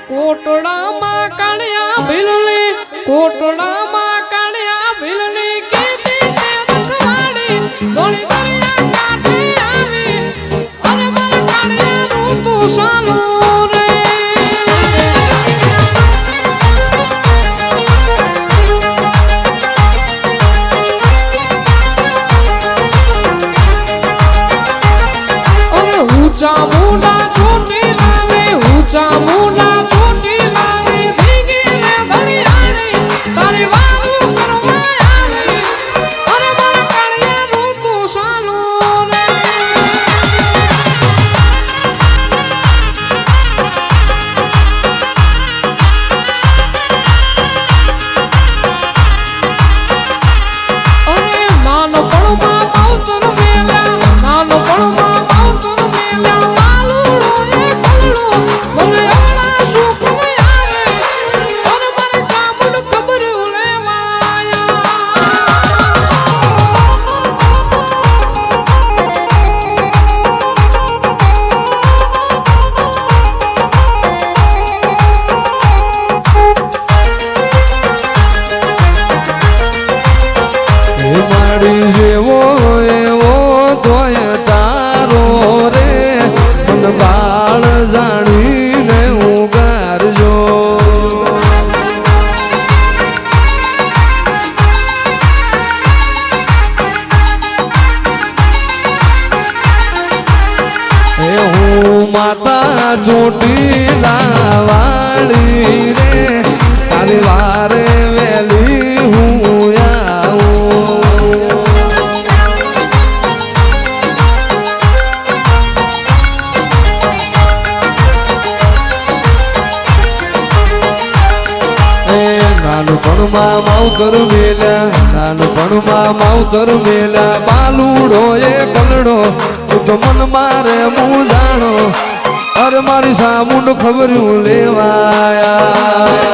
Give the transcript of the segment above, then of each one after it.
કોટડામાં કાળિયા ભીલની કોટડામાં કાળિયા ભીલની કીધી તે રખવાડી દોડી દરિયા કાંઠે આવી અરે મારા કાળિયાનું તું સાલું રે અરે ઊંચા મુંડા ચોટી લાવે ઊંચા મુંડા માતા ચોટી લાવાળી રે તારી વારે વેલી હું આવું નાનપણમાં માવતર મેલ્યા નાનપણમાં માવતર મેલ્યા બાલુડો એ કલડો તો મન મારે હું જાણો અરે મારી સામુંડ ખબર્યું લેવાયા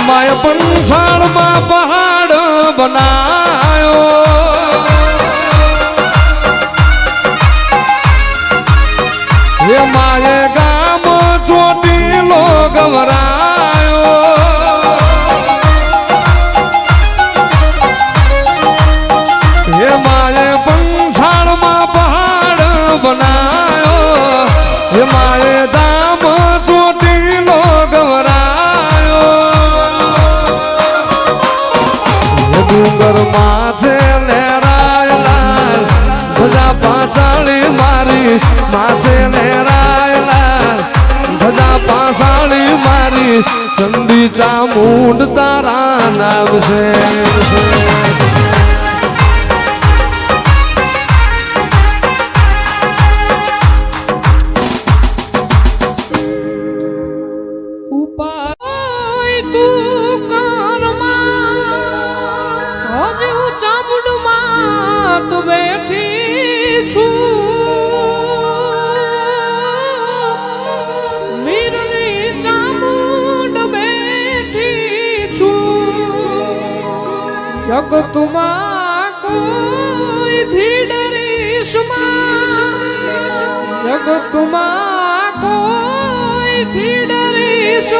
માય પંચાળમાં પહાડ બનાયો હે માય ગામ ચોટીલો ગવરાયો હે માય પંચાળમાં પહાડ બનાયો હે માય દામ ચોટીલો ગવરાયો ડુંગર માથે લહેરાય લાલ ધજા પાછાળી મારી માથે લહેરાય લાલ ધજા પાછાળી મારી ચંડી ચામુંડ તારા નામ છે ચામુંડમાં તું બેઠી છું મીરની ચામુંડ બેઠી છું જગતમાં કોઈથી ડરીશ જગતમાં કોઈથી ડરીશ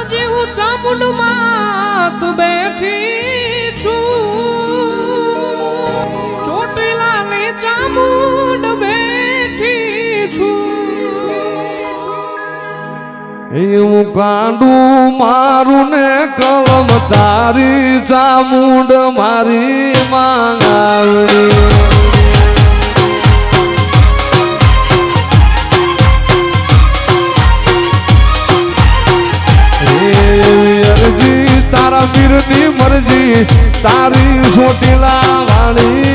હજી હું ચામુંડમાં તું બેઠી છું ચોટીલાની ચામુંડ બેઠી છું એવું કાંડું મારું ને કલમ તારી ચામુંડ મારી માંગાવડી તારા વીરની મરજી તારી ચોટીલા વાળી